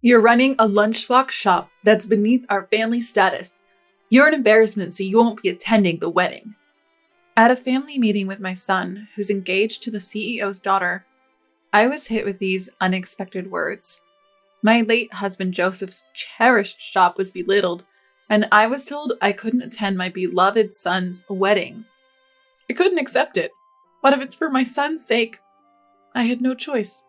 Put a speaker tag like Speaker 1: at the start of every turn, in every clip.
Speaker 1: You're running a lunchbox shop that's beneath our family status. You're an embarrassment, so you won't be attending the wedding. At a family meeting with my son, who's engaged to the CEO's daughter, I was hit with these unexpected words. My late husband Joseph's cherished shop was belittled, and I was told I couldn't attend my beloved son's wedding. I couldn't accept it, but if it's for my son's sake, I had no choice.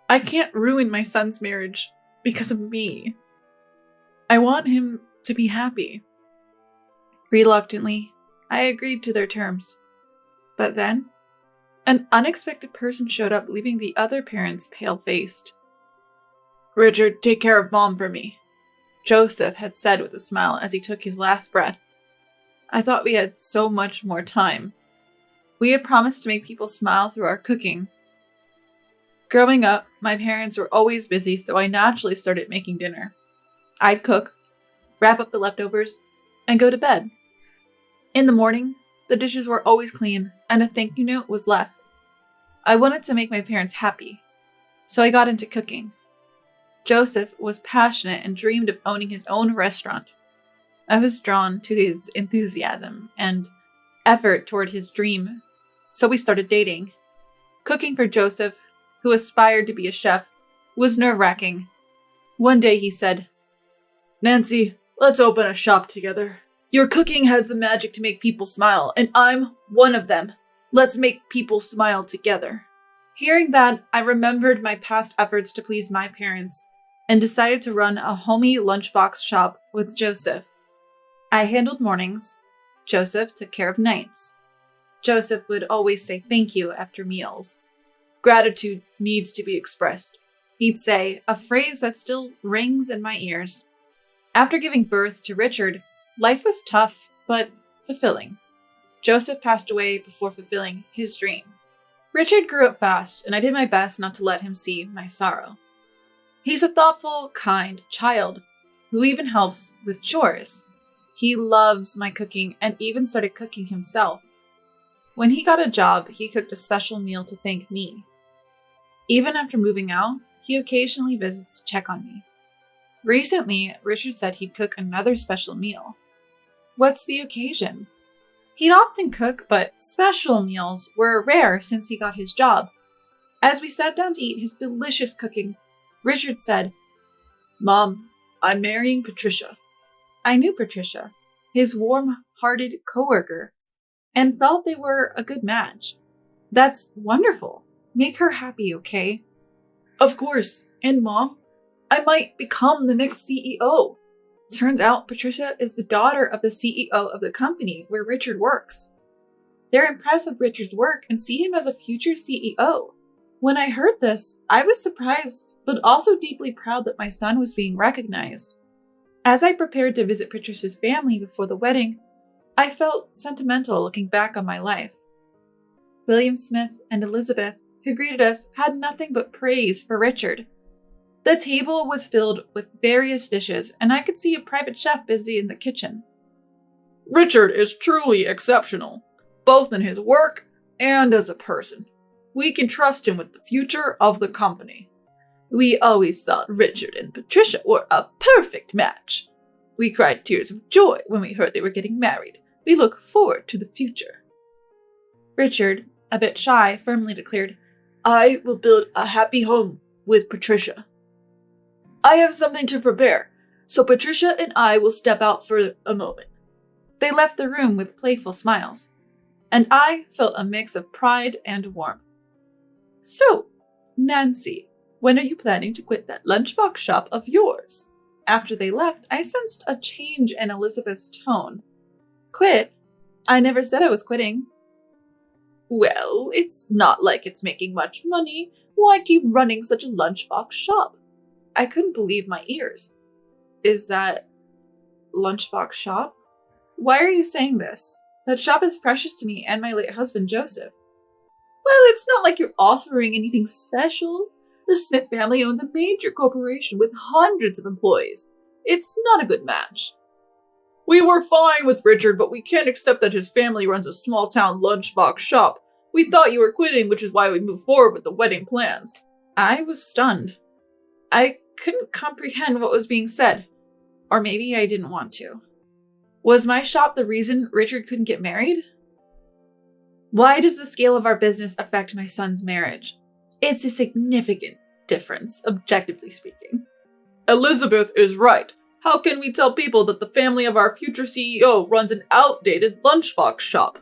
Speaker 1: I can't ruin my son's marriage because of me. I want him to be happy. Reluctantly, I agreed to their terms. But then, an unexpected person showed up, leaving the other parents pale-faced. "Richard, take care of Mom for me," Joseph had said with a smile as he took his last breath. I thought we had so much more time. We had promised to make people smile through our cooking. Growing up, my parents were always busy, so I naturally started making dinner. I'd cook, wrap up the leftovers, and go to bed. In the morning, the dishes were always clean, and a thank you note was left. I wanted to make my parents happy, so I got into cooking. Joseph was passionate and dreamed of owning his own restaurant. I was drawn to his enthusiasm and effort toward his dream, so we started dating. Cooking for Joseph, who aspired to be a chef, was nerve-wracking. One day he said, "Nancy, let's open a shop together. Your cooking has the magic to make people smile, and I'm one of them. Let's make people smile together." Hearing that, I remembered my past efforts to please my parents and decided to run a homey lunchbox shop with Joseph. I handled mornings. Joseph took care of nights. Joseph would always say thank you after meals. "Gratitude needs to be expressed," he'd say, a phrase that still rings in my ears. After giving birth to Richard, life was tough, but fulfilling. Joseph passed away before fulfilling his dream. Richard grew up fast, and I did my best not to let him see my sorrow. He's a thoughtful, kind child who even helps with chores. He loves my cooking and even started cooking himself. When he got a job, he cooked a special meal to thank me. Even after moving out, he occasionally visits to check on me. Recently, Richard said he'd cook another special meal. What's the occasion? He'd often cook, but special meals were rare since he got his job. As we sat down to eat his delicious cooking, Richard said, "Mom, I'm marrying Patricia." I knew Patricia, his warm-hearted coworker, and felt they were a good match. "That's wonderful. Make her happy, okay?" "Of course. And Mom, I might become the next CEO. Turns out Patricia is the daughter of the CEO of the company where Richard works. They're impressed with Richard's work and see him as a future CEO. When I heard this, I was surprised, but also deeply proud that my son was being recognized. As I prepared to visit Patricia's family before the wedding, I felt sentimental looking back on my life. William Smith and Elizabeth, who greeted us, had nothing but praise for Richard. The table was filled with various dishes, and I could see a private chef busy in the kitchen. "Richard is truly exceptional, both in his work and as a person. We can trust him with the future of the company. We always thought Richard and Patricia were a perfect match. We cried tears of joy when we heard they were getting married. We look forward to the future." Richard, a bit shy, firmly declared, "I will build a happy home with Patricia. I have something to prepare, so Patricia and I will step out for a moment." They left the room with playful smiles, and I felt a mix of pride and warmth. "So, Nancy, when are you planning to quit that lunchbox shop of yours?" After they left, I sensed a change in Elizabeth's tone. "Quit? I never said I was quitting." "Well, it's not like it's making much money. Why keep running such a lunchbox shop?" I couldn't believe my ears. "Is that lunchbox shop? Why are you saying this? That shop is precious to me and my late husband, Joseph." "Well, it's not like you're offering anything special. The Smith family owns a major corporation with hundreds of employees. It's not a good match." "We were fine with Richard, but we can't accept that his family runs a small-town lunchbox shop. We thought you were quitting, which is why we moved forward with the wedding plans." I was stunned. I couldn't comprehend what was being said. Or maybe I didn't want to. Was my shop the reason Richard couldn't get married? Why does the scale of our business affect my son's marriage? It's a significant difference, objectively speaking. Elizabeth is right. How can we tell people that the family of our future CEO runs an outdated lunchbox shop?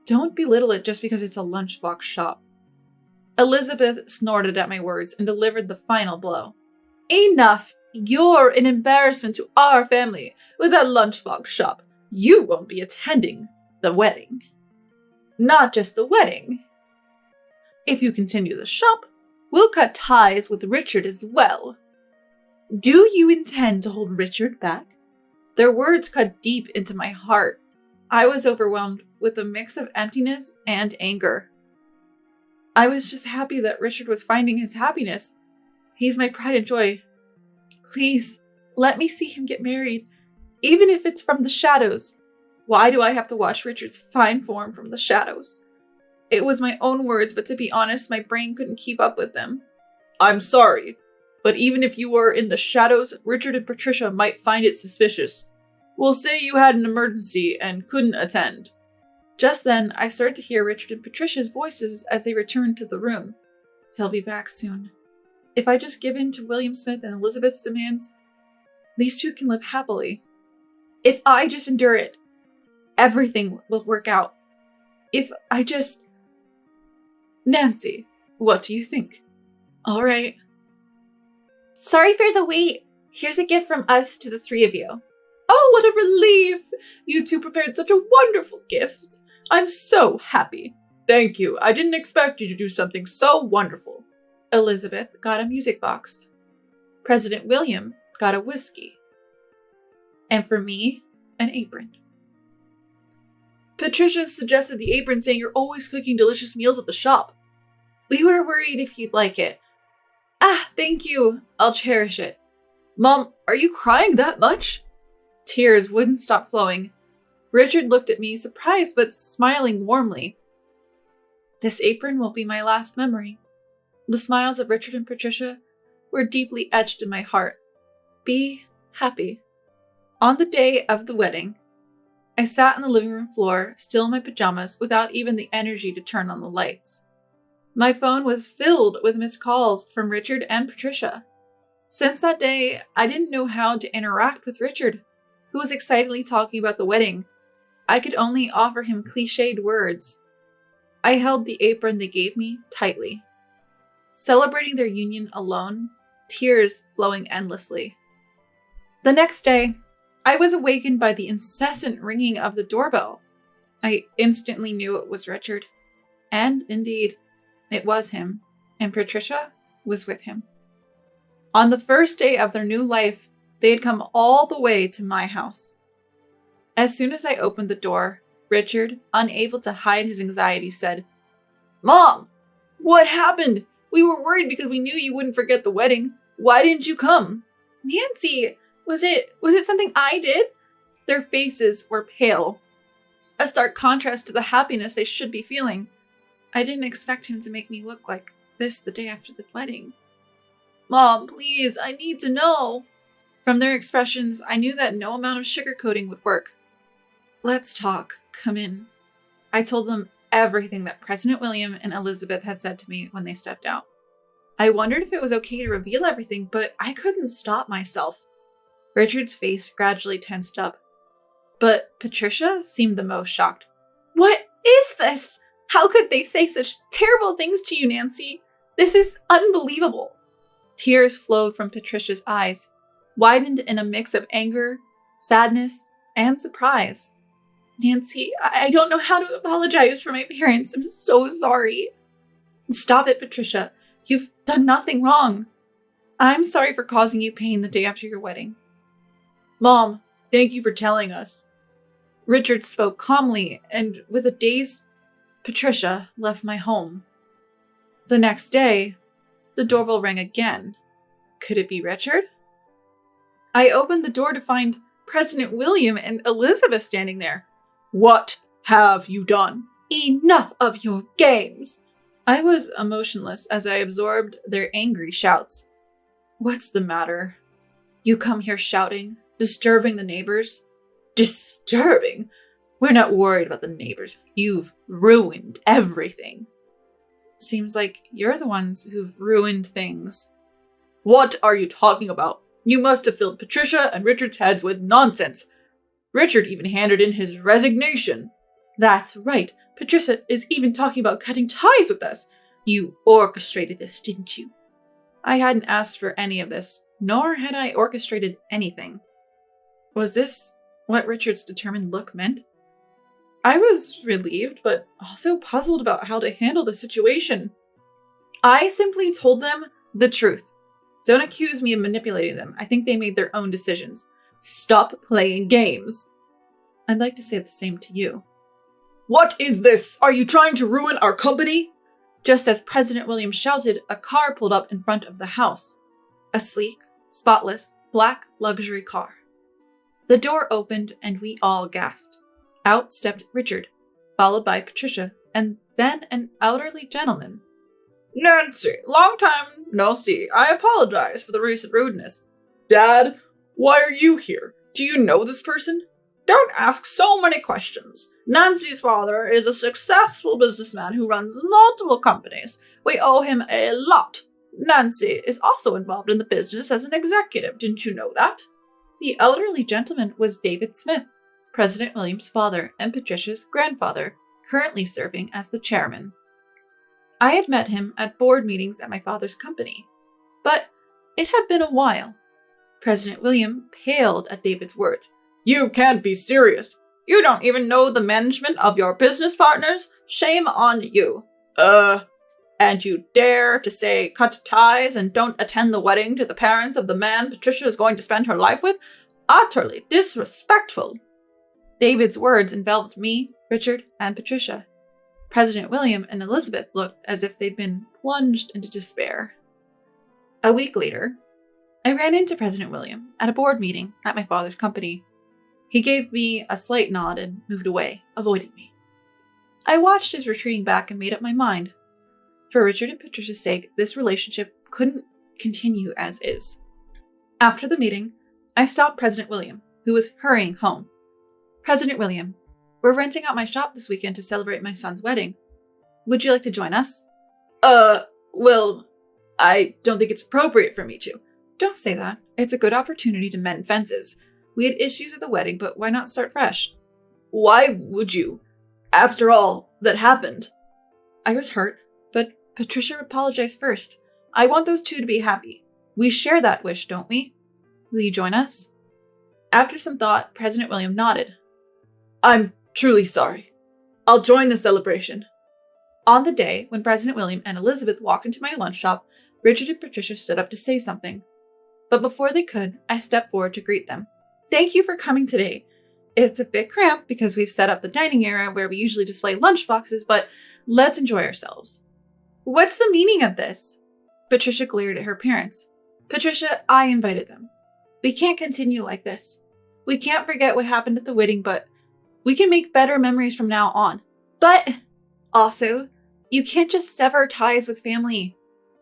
Speaker 1: Don't belittle it just because it's a lunchbox shop. Elizabeth snorted at my words and delivered the final blow. Enough! You're an embarrassment to our family with that lunchbox shop. You won't be attending the wedding. Not just the wedding. If you continue the shop, we'll cut ties with Richard as well. Do you intend to hold Richard back? Their words cut deep into my heart. I was overwhelmed with a mix of emptiness and anger. I was just happy that Richard was finding his happiness. He's my pride and joy. Please, let me see him get married, even if it's from the shadows. Why do I have to watch Richard's fine form from the shadows? It was my own words, but to be honest, my brain couldn't keep up with them. I'm sorry, but even if you were in the shadows, Richard and Patricia might find it suspicious. We'll say you had an emergency and couldn't attend. Just then, I started to hear Richard and Patricia's voices as they returned to the room. They'll be back soon. If I just give in to William Smith and Elizabeth's demands, these two can live happily. If I just endure it, everything will work out. If I just... Nancy, what do you think? All right. Sorry for the wait. Here's a gift from us to the three of you. Oh, what a relief! You two prepared such a wonderful gift. I'm so happy. Thank you. I didn't expect you to do something so wonderful. Elizabeth got a music box. President William got a whiskey. And for me, an apron. Patricia suggested the apron, saying you're always cooking delicious meals at the shop. We were worried if you'd like it. Ah, thank you. I'll cherish it. Mom, are you crying that much? Tears wouldn't stop flowing. Richard looked at me, surprised but smiling warmly. This apron will be my last memory. The smiles of Richard and Patricia were deeply etched in my heart. Be happy. On the day of the wedding, I sat on the living room floor, still in my pajamas, without even the energy to turn on the lights. My phone was filled with missed calls from Richard and Patricia. Since that day, I didn't know how to interact with Richard, who was excitedly talking about the wedding. I could only offer him cliched words. I held the apron they gave me tightly. Celebrating their union alone, tears flowing endlessly. The next day, I was awakened by the incessant ringing of the doorbell. I instantly knew it was Richard. And indeed, it was him, and Patricia was with him. On the first day of their new life, they had come all the way to my house. As soon as I opened the door, Richard, unable to hide his anxiety, said, Mom, what happened? We were worried because we knew you wouldn't forget the wedding. Why didn't you come? Nancy, was it something I did? Their faces were pale, a stark contrast to the happiness they should be feeling. I didn't expect him to make me look like this the day after the wedding. Mom, please, I need to know. From their expressions, I knew that no amount of sugarcoating would work. Let's talk. Come in. I told them everything that President William and Elizabeth had said to me when they stepped out. I wondered if it was okay to reveal everything, but I couldn't stop myself. Richard's face gradually tensed up, but Patricia seemed the most shocked. What is this? How could they say such terrible things to you, Nancy? This is unbelievable. Tears flowed from Patricia's eyes, widened in a mix of anger, sadness, and surprise. Nancy, I don't know how to apologize for my parents. I'm so sorry. Stop it, Patricia. You've done nothing wrong. I'm sorry for causing you pain the day after your wedding. Mom, thank you for telling us. Richard spoke calmly, and with a dazed Patricia left my home. The next day, the doorbell rang again. Could it be Richard? I opened the door to find President William and Elizabeth standing there. What have you done? Enough of your games! I was emotionless as I absorbed their angry shouts. What's the matter? You come here shouting, disturbing the neighbors? Disturbing? We're not worried about the neighbors. You've ruined everything. Seems like you're the ones who've ruined things. What are you talking about? You must have filled Patricia and Richard's heads with nonsense. Richard even handed in his resignation. That's right. Patricia is even talking about cutting ties with us. You orchestrated this, didn't you? I hadn't asked for any of this, nor had I orchestrated anything. Was this what Richard's determined look meant? I was relieved, but also puzzled about how to handle the situation. I simply told them the truth. Don't accuse me of manipulating them. I think they made their own decisions. Stop playing games. I'd like to say the same to you. What is this? Are you trying to ruin our company? Just as President William shouted, a car pulled up in front of the house. A sleek, spotless, black luxury car. The door opened and we all gasped. Out stepped Richard, followed by Patricia, and then an elderly gentleman. Nancy, long time no see. I apologize for the recent rudeness. Dad, why are you here? Do you know this person? Don't ask so many questions. Nancy's father is a successful businessman who runs multiple companies. We owe him a lot. Nancy is also involved in the business as an executive. Didn't you know that? The elderly gentleman was David Smith, President William's father and Patricia's grandfather, currently serving as the chairman. I had met him at board meetings at my father's company, but it had been a while. President William paled at David's words. You can't be serious. You don't even know the management of your business partners? Shame on you. And you dare to say cut ties and don't attend the wedding to the parents of the man Patricia is going to spend her life with? Utterly disrespectful. David's words enveloped me, Richard, and Patricia. President William and Elizabeth looked as if they'd been plunged into despair. A week later, I ran into President William at a board meeting at my father's company. He gave me a slight nod and moved away, avoiding me. I watched his retreating back and made up my mind. For Richard and Patricia's sake, this relationship couldn't continue as is. After the meeting, I stopped President William, who was hurrying home. President William, we're renting out my shop this weekend to celebrate my son's wedding. Would you like to join us? Well, I don't think it's appropriate for me to. Don't say that. It's a good opportunity to mend fences. We had issues at the wedding, but why not start fresh? Why would you? After all that happened. I was hurt, but Patricia apologized first. I want those two to be happy. We share that wish, don't we? Will you join us? After some thought, President William nodded. I'm truly sorry. I'll join the celebration. On the day when President William and Elizabeth walked into my lunch shop, Richard and Patricia stood up to say something. But before they could, I stepped forward to greet them. Thank you for coming today. It's a bit cramped because we've set up the dining area where we usually display lunch boxes, but let's enjoy ourselves. What's the meaning of this? Patricia glared at her parents. Patricia, I invited them. We can't continue like this. We can't forget what happened at the wedding, but we can make better memories from now on. But also, you can't just sever ties with family.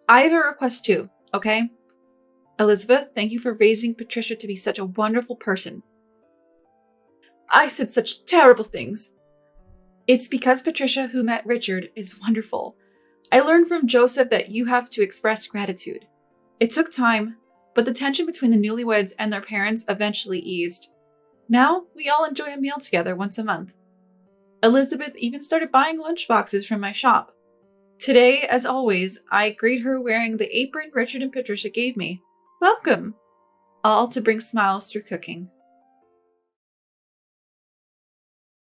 Speaker 1: I have a request too, okay? Elizabeth, thank you for raising Patricia to be such a wonderful person. I said such terrible things. It's because Patricia, who met Richard, is wonderful. I learned from Joseph that you have to express gratitude. It took time, but the tension between the newlyweds and their parents eventually eased. Now, we all enjoy a meal together once a month. Elizabeth even started buying lunchboxes from my shop. Today, as always, I greet her wearing the apron Richard and Patricia gave me. Welcome! All to bring smiles through cooking.